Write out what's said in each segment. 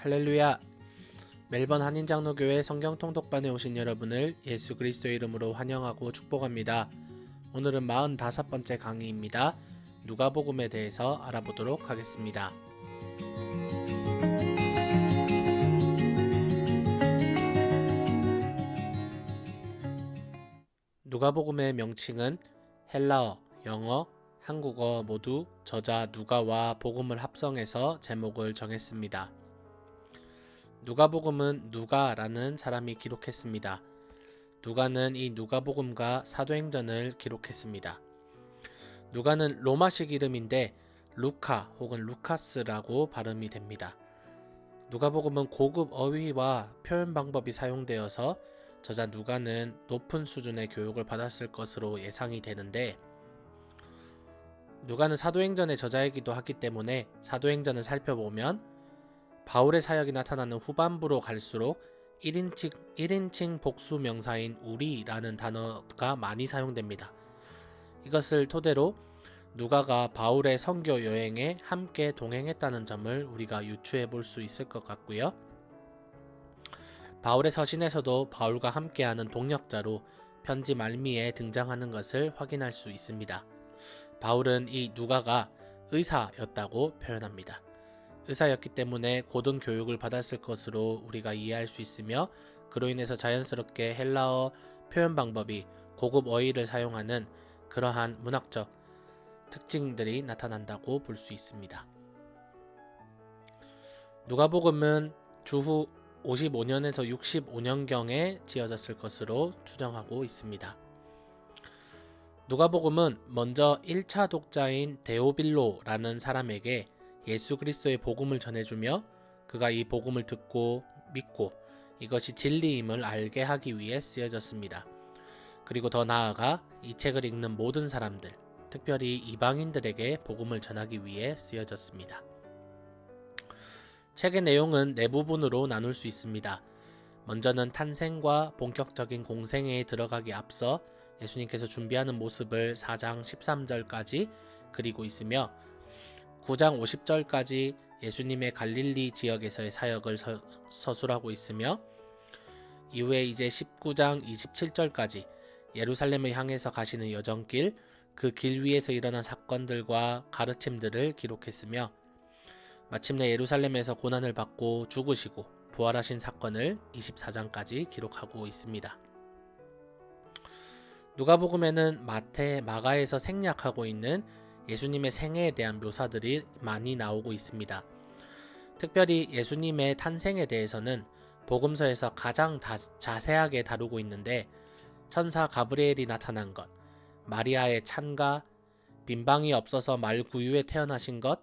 할렐루야! 멜번 한인장로교회 성경통독반에 오신 여러분을 예수 그리스도의 이름으로 환영하고 축복합니다. 오늘은 45번째 강의입니다. 누가복음에 대해서 알아보도록 하겠습니다. 누가복음의 명칭은 헬라어, 영어, 한국어 모두 저자 누가와 복음을 합성해서 제목을 정했습니다. 누가복음은 누가라는 사람이 기록했습니다. 누가는 이 누가복음과 사도행전을 기록했습니다. 누가는 로마식 이름인데 루카 혹은 루카스라고 발음이 됩니다. 누가복음은 고급 어휘와 표현 방법이 사용되어서 저자 누가는 높은 수준의 교육을 받았을 것으로 예상이 되는데, 누가는 사도행전의 저자이기도 하기 때문에 사도행전을 살펴보면 바울의 사역이 나타나는 후반부로 갈수록 1인칭 복수 명사인 우리라는 단어가 많이 사용됩니다. 이것을 토대로 누가가 바울의 선교 여행에 함께 동행했다는 점을 우리가 유추해 볼 수 있을 것 같고요. 바울의 서신에서도 바울과 함께하는 동역자로 편지 말미에 등장하는 것을 확인할 수 있습니다. 바울은 이 누가가 의사였다고 표현합니다. 의사였기 때문에 고등 교육을 받았을 것으로 우리가 이해할 수 있으며, 그로 인해서 자연스럽게 헬라어 표현 방법이 고급 어휘를 사용하는 그러한 문학적 특징들이 나타난다고 볼 수 있습니다. 누가복음은 주후 55년에서 65년경에 지어졌을 것으로 추정하고 있습니다. 누가복음은 먼저 1차 독자인 데오빌로라는 사람에게 예수 그리스도의 복음을 전해주며 그가 이 복음을 듣고 믿고 이것이 진리임을 알게 하기 위해 쓰여졌습니다. 그리고 더 나아가 이 책을 읽는 모든 사람들, 특별히 이방인들에게 복음을 전하기 위해 쓰여졌습니다. 책의 내용은 네 부분으로 나눌 수 있습니다. 먼저는 탄생과 본격적인 공생애에 들어가기 앞서 예수님께서 준비하는 모습을 4장 13절까지 그리고 있으며, 9장 50절까지 예수님의 갈릴리 지역에서의 사역을 서술하고 있으며, 이후에 이제 19장 27절까지 예루살렘을 향해서 가시는 여정길, 그 길 위에서 일어난 사건들과 가르침들을 기록했으며, 마침내 예루살렘에서 고난을 받고 죽으시고 부활하신 사건을 24장까지 기록하고 있습니다. 누가복음에는 마태, 마가에서 생략하고 있는 예수님의 생애에 대한 묘사들이 많이 나오고 있습니다. 특별히 예수님의 탄생에 대해서는 복음서에서 가장 자세하게 다루고 있는데, 천사 가브리엘이 나타난 것, 마리아의 찬가, 빈방이 없어서 말구유에 태어나신 것,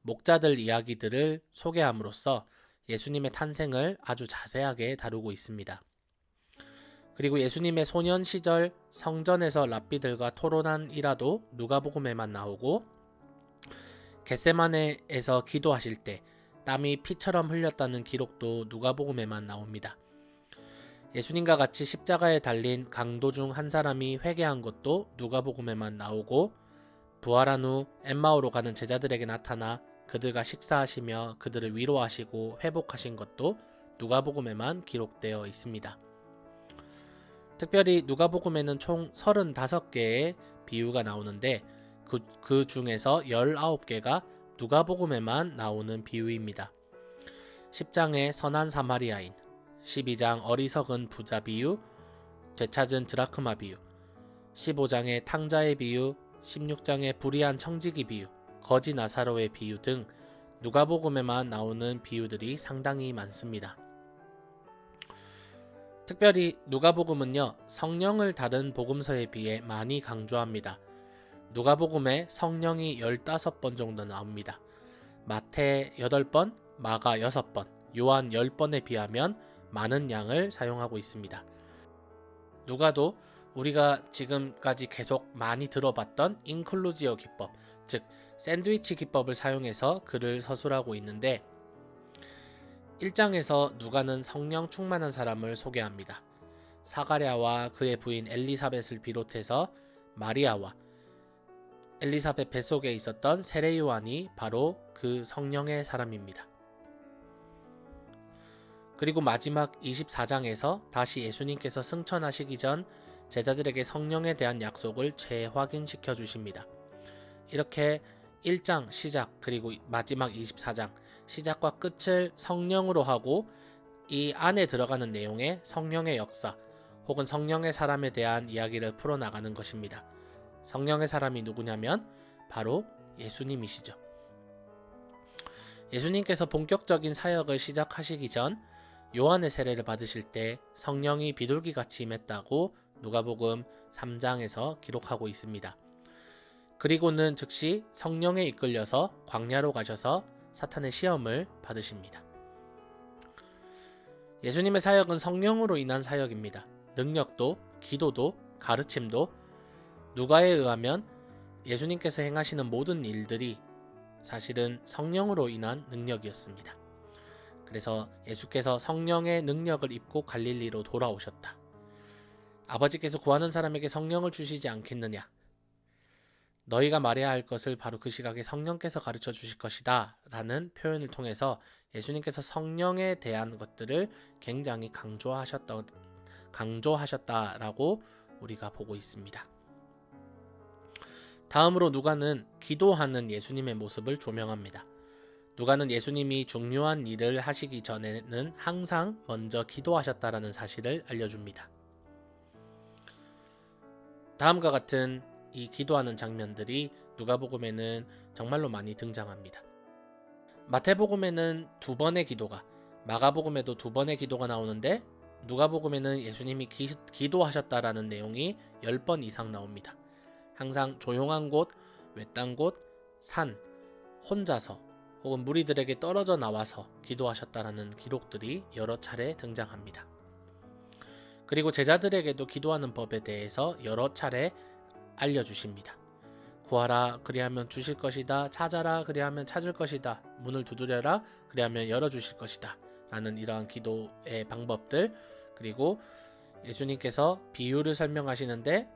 목자들 이야기들을 소개함으로써 예수님의 탄생을 아주 자세하게 다루고 있습니다. 그리고 예수님의 소년 시절 성전에서 랍비들과 토론한 일화도 누가복음에만 나오고, 겟세마네에서 기도하실 때 땀이 피처럼 흘렸다는 기록도 누가복음에만 나옵니다. 예수님과 같이 십자가에 달린 강도 중 한 사람이 회개한 것도 누가복음에만 나오고, 부활한 후 엠마오로 가는 제자들에게 나타나 그들과 식사하시며 그들을 위로하시고 회복하신 것도 누가복음에만 기록되어 있습니다. 특별히 누가복음에는 총 35개의 비유가 나오는데 그 중에서 19개가 누가복음에만 나오는 비유입니다. 10장의 선한 사마리아인, 12장 어리석은 부자 비유, 되찾은 드라크마 비유, 15장의 탕자의 비유, 16장의 불의한 청지기 비유, 거지 나사로의 비유 등 누가복음에만 나오는 비유들이 상당히 많습니다. 특별히 누가복음은요, 성령을 다른 복음서에 비해 많이 강조합니다. 누가복음에 성령이 15번 정도 나옵니다. 마태 8번, 마가 6번, 요한 10번에 비하면 많은 양을 사용하고 있습니다. 누가도 우리가 지금까지 계속 많이 들어봤던 인클루지어 기법, 즉 샌드위치 기법을 사용해서 글을 서술하고 있는데, 1장에서 누가는 성령 충만한 사람을 소개합니다. 사가랴와 그의 부인 엘리사벳을 비롯해서 마리아와 엘리사벳 뱃속에 있었던 세례 요한이 바로 그 성령의 사람입니다. 그리고 마지막 24장에서 다시 예수님께서 승천하시기 전 제자들에게 성령에 대한 약속을 재확인시켜 주십니다. 이렇게 1장 시작 그리고 마지막 24장 시작과 끝을 성령으로 하고 이 안에 들어가는 내용에 성령의 역사 혹은 성령의 사람에 대한 이야기를 풀어나가는 것입니다. 성령의 사람이 누구냐면 바로 예수님이시죠. 예수님께서 본격적인 사역을 시작하시기 전 요한의 세례를 받으실 때 성령이 비둘기같이 임했다고 누가복음 3장에서 기록하고 있습니다. 그리고는 즉시 성령에 이끌려서 광야로 가셔서 사탄의 시험을 받으십니다. 예수님의 사역은 성령으로 인한 사역입니다. 능력도, 기도도, 가르침도 누가에 의하면 예수님께서 행하시는 모든 일들이 사실은 성령으로 인한 능력이었습니다. 그래서 예수께서 성령의 능력을 입고 갈릴리로 돌아오셨다. 아버지께서 구하는 사람에게 성령을 주시지 않겠느냐? 너희가 말해야 할 것을 바로 그 시각에 성령께서 가르쳐 주실 것이다 라는 표현을 통해서 예수님께서 성령에 대한 것들을 굉장히 강조하셨다라고 우리가 보고 있습니다. 다음으로 누가는 기도하는 예수님의 모습을 조명합니다. 누가는 예수님이 중요한 일을 하시기 전에는 항상 먼저 기도하셨다라는 사실을 알려줍니다. 다음과 같은 이 기도하는 장면들이 누가복음에는 정말로 많이 등장합니다. 마태복음에는 2번의 기도가, 마가복음에도 2번의 기도가 나오는데 누가복음에는 예수님이 기도하셨다라는 내용이 10번 이상 나옵니다. 항상 조용한 곳, 외딴 곳, 산, 혼자서 혹은 무리들에게 떨어져 나와서 기도하셨다라는 기록들이 여러 차례 등장합니다. 그리고 제자들에게도 기도하는 법에 대해서 여러 차례 알려주십니다. 구하라 그리하면 주실 것이다. 찾아라 그리하면 찾을 것이다. 문을 두드려라 그리하면 열어주실 것이다. 라는 이러한 기도의 방법들, 그리고 예수님께서 비유를 설명하시는데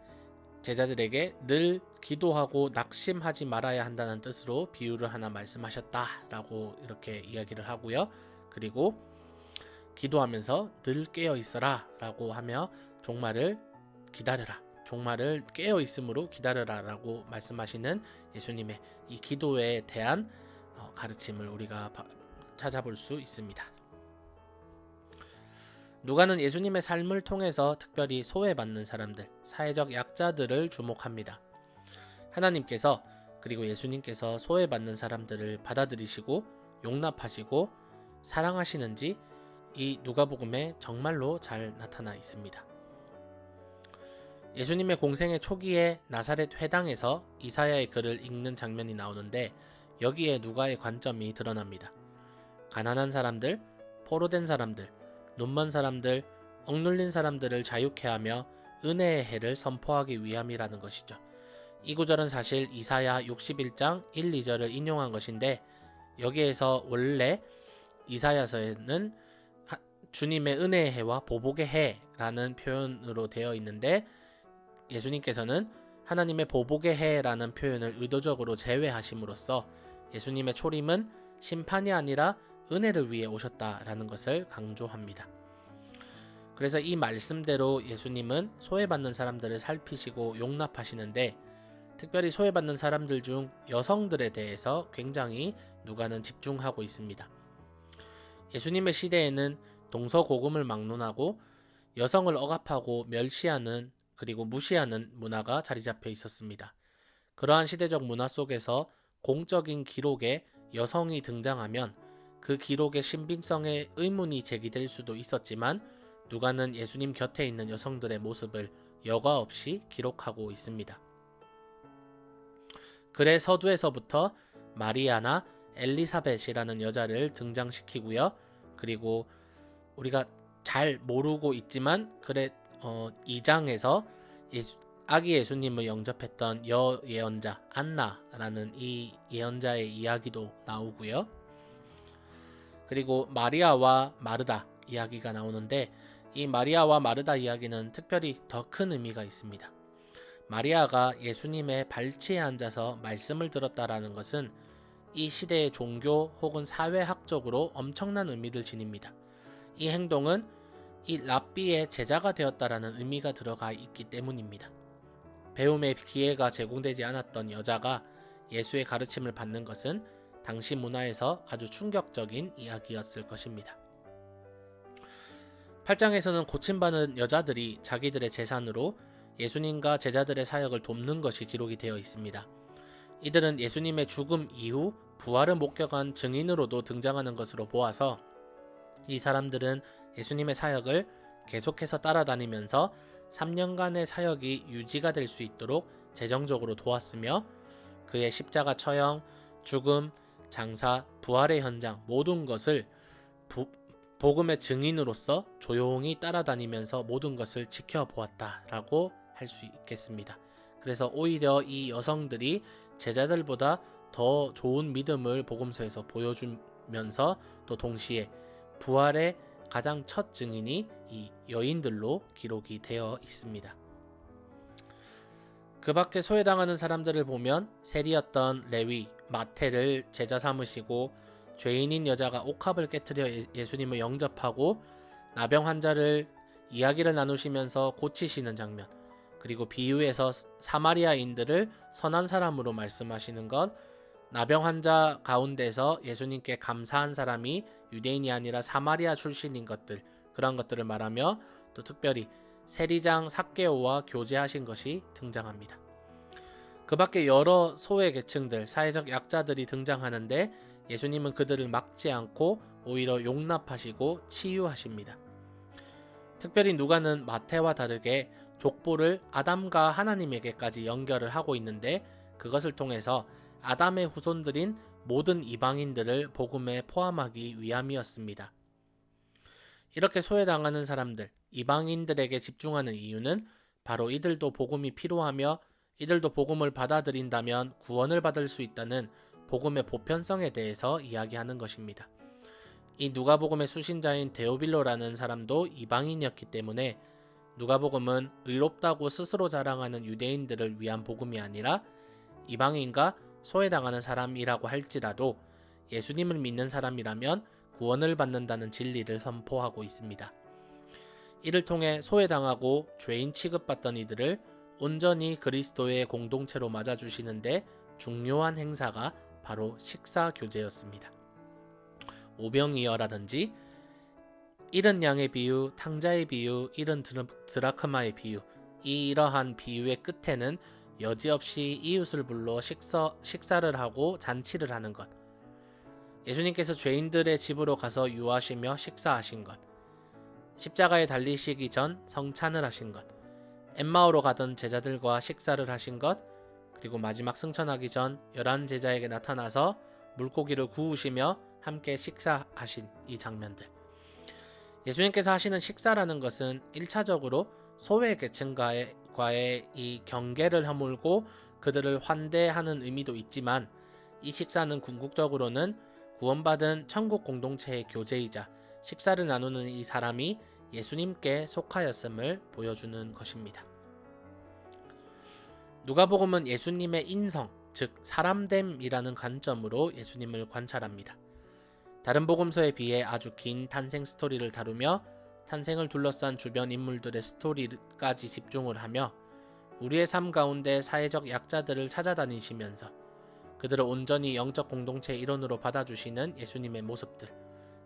제자들에게 늘 기도하고 낙심하지 말아야 한다는 뜻으로 비유를 하나 말씀하셨다라고 이렇게 이야기를 하고요. 그리고 기도하면서 늘 깨어 있어라 라고 하며 종말을 기다려라, 종말을 깨어 있음으로 기다려라 라고 말씀하시는 예수님의 이 기도에 대한 가르침을 우리가 찾아볼 수 있습니다. 누가는 예수님의 삶을 통해서 특별히 소외받는 사람들, 사회적 약자들을 주목합니다. 하나님께서 그리고 예수님께서 소외받는 사람들을 받아들이시고 용납하시고 사랑하시는지 이 누가복음에 정말로 잘 나타나 있습니다. 예수님의 공생의 초기에 나사렛 회당에서 이사야의 글을 읽는 장면이 나오는데 여기에 누가의 관점이 드러납니다. 가난한 사람들, 포로된 사람들, 눈먼 사람들, 억눌린 사람들을 자유케 하며 은혜의 해를 선포하기 위함이라는 것이죠. 이 구절은 사실 이사야 61장 1, 2절을 인용한 것인데 여기에서 원래 이사야서에는 주님의 은혜의 해와 보복의 해라는 표현으로 되어 있는데 예수님께서는 하나님의 보복의 해라는 표현을 의도적으로 제외하심으로써 예수님의 초림은 심판이 아니라 은혜를 위해 오셨다라는 것을 강조합니다. 그래서 이 말씀대로 예수님은 소외받는 사람들을 살피시고 용납하시는데 특별히 소외받는 사람들 중 여성들에 대해서 굉장히 누가는 집중하고 있습니다. 예수님의 시대에는 동서고금을 막론하고 여성을 억압하고 멸시하는 그리고 무시하는 문화가 자리 잡혀 있었습니다. 그러한 시대적 문화 속에서 공적인 기록에 여성이 등장하면 그 기록의 신빙성에 의문이 제기될 수도 있었지만 누가는 예수님 곁에 있는 여성들의 모습을 여과 없이 기록하고 있습니다. 글의 서두에서부터 마리아나 엘리사벳이라는 여자를 등장시키고요. 그리고 우리가 잘 모르고 있지만 글의 2장에서 아기 예수님을 영접했던 여예언자 안나라는 이 예언자의 이야기도 나오고요. 그리고 마리아와 마르다 이야기가 나오는데 이 마리아와 마르다 이야기는 특별히 더 큰 의미가 있습니다. 마리아가 예수님의 발치에 앉아서 말씀을 들었다라는 것은 이 시대의 종교 혹은 사회학적으로 엄청난 의미를 지닙니다. 이 행동은 이 랍비의 제자가 되었다라는 의미가 들어가 있기 때문입니다. 배움의 기회가 제공되지 않았던 여자가 예수의 가르침을 받는 것은 당시 문화에서 아주 충격적인 이야기였을 것입니다. 8장에서는 고침받은 여자들이 자기들의 재산으로 예수님과 제자들의 사역을 돕는 것이 기록이 되어 있습니다. 이들은 예수님의 죽음 이후 부활을 목격한 증인으로도 등장하는 것으로 보아서 이 사람들은 예수님의 사역을 계속해서 따라다니면서 3년간의 사역이 유지가 될 수 있도록 재정적으로 도왔으며 그의 십자가 처형, 죽음, 장사, 부활의 현장 모든 것을 복음의 증인으로서 조용히 따라다니면서 모든 것을 지켜보았다라고 할 수 있겠습니다. 그래서 오히려 이 여성들이 제자들보다 더 좋은 믿음을 복음서에서 보여주면서 또 동시에 부활의 가장 첫 증인이 이 여인들로 기록이 되어 있습니다. 그 밖에 소외당하는 사람들을 보면 세리였던 레위, 마태를 제자 삼으시고 죄인인 여자가 옥합을 깨트려 예수님을 영접하고 나병 환자를 이야기를 나누시면서 고치시는 장면, 그리고 비유에서 사마리아인들을 선한 사람으로 말씀하시는 것, 나병 환자 가운데서 예수님께 감사한 사람이 유대인이 아니라 사마리아 출신인 것들, 그런 것들을 말하며 또 특별히 세리장 삭개오와 교제하신 것이 등장합니다. 그 밖에 여러 소외 계층들, 사회적 약자들이 등장하는데 예수님은 그들을 막지 않고 오히려 용납하시고 치유하십니다. 특별히 누가는 마태와 다르게 족보를 아담과 하나님에게까지 연결을 하고 있는데 그것을 통해서 아담의 후손들인 모든 이방인들을 복음에 포함하기 위함이었습니다. 이렇게 소외당하는 사람들, 이방인들에게 집중하는 이유는 바로 이들도 복음이 필요하며 이들도 복음을 받아들인다면 구원을 받을 수 있다는 복음의 보편성에 대해서 이야기하는 것입니다. 이 누가복음의 수신자인 데오빌로라는 사람도 이방인이었기 때문에 누가복음은 의롭다고 스스로 자랑하는 유대인들을 위한 복음이 아니라 이방인과 소외당하는 사람이라고 할지라도 예수님을 믿는 사람이라면 구원을 받는다는 진리를 선포하고 있습니다. 이를 통해 소외당하고 죄인 취급받던 이들을 온전히 그리스도의 공동체로 맞아주시는데 중요한 행사가 바로 식사교제였습니다. 오병이어라든지 잃은 양의 비유, 탕자의 비유, 잃은 드라크마의 비유, 이러한 비유의 끝에는 여지없이 이웃을 불러 식사를 하고 잔치를 하는 것, 예수님께서 죄인들의 집으로 가서 유하시며 식사하신 것, 십자가에 달리시기 전 성찬을 하신 것, 엠마오로 가던 제자들과 식사를 하신 것, 그리고 마지막 승천하기 전 11제자에게 나타나서 물고기를 구우시며 함께 식사하신 이 장면들. 예수님께서 하시는 식사라는 것은 1차적으로 소외 계층과의 이 경계를 허물고 그들을 환대하는 의미도 있지만 이 식사는 궁극적으로는 구원받은 천국 공동체의 교제이자 식사를 나누는 이 사람이 예수님께 속하였음을 보여주는 것입니다. 누가복음은 예수님의 인성, 즉 사람됨이라는 관점으로 예수님을 관찰합니다. 다른 복음서에 비해 아주 긴 탄생 스토리를 다루며 탄생을 둘러싼 주변 인물들의 스토리까지 집중을 하며 우리의 삶 가운데 사회적 약자들을 찾아다니시면서 그들을 온전히 영적 공동체의 일원으로 받아주시는 예수님의 모습들,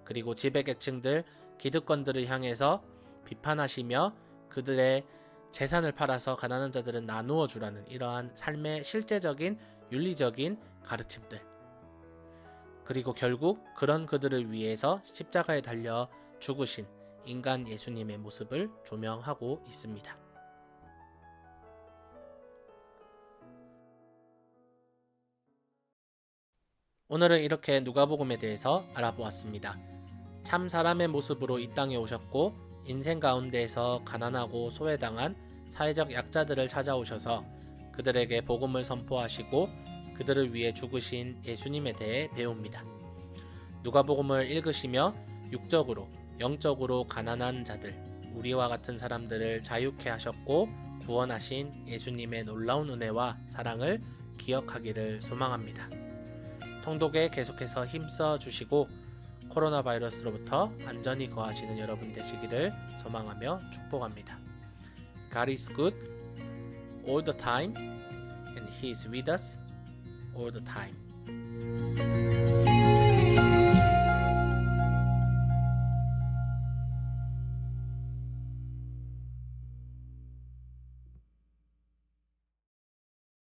그리고 지배계층들, 기득권들을 향해서 비판하시며 그들의 재산을 팔아서 가난한 자들은 나누어 주라는 이러한 삶의 실제적인 윤리적인 가르침들, 그리고 결국 그런 그들을 위해서 십자가에 달려 죽으신 인간 예수님의 모습을 조명하고 있습니다. 오늘은 이렇게 누가복음에 대해서 알아보았습니다. 참 사람의 모습으로 이 땅에 오셨고 인생 가운데에서 가난하고 소외당한 사회적 약자들을 찾아오셔서 그들에게 복음을 선포하시고 그들을 위해 죽으신 예수님에 대해 배웁니다. 누가복음을 읽으시며 육적으로, 영적으로 가난한 자들, 우리와 같은 사람들을 자유케 하셨고 구원하신 예수님의 놀라운 은혜와 사랑을 기억하기를 소망합니다. 통독에 계속해서 힘써 주시고 코로나 바이러스로부터 안전히 거하시는 여러분 되시기를 소망하며 축복합니다. God is good all the time and He is with us all the time.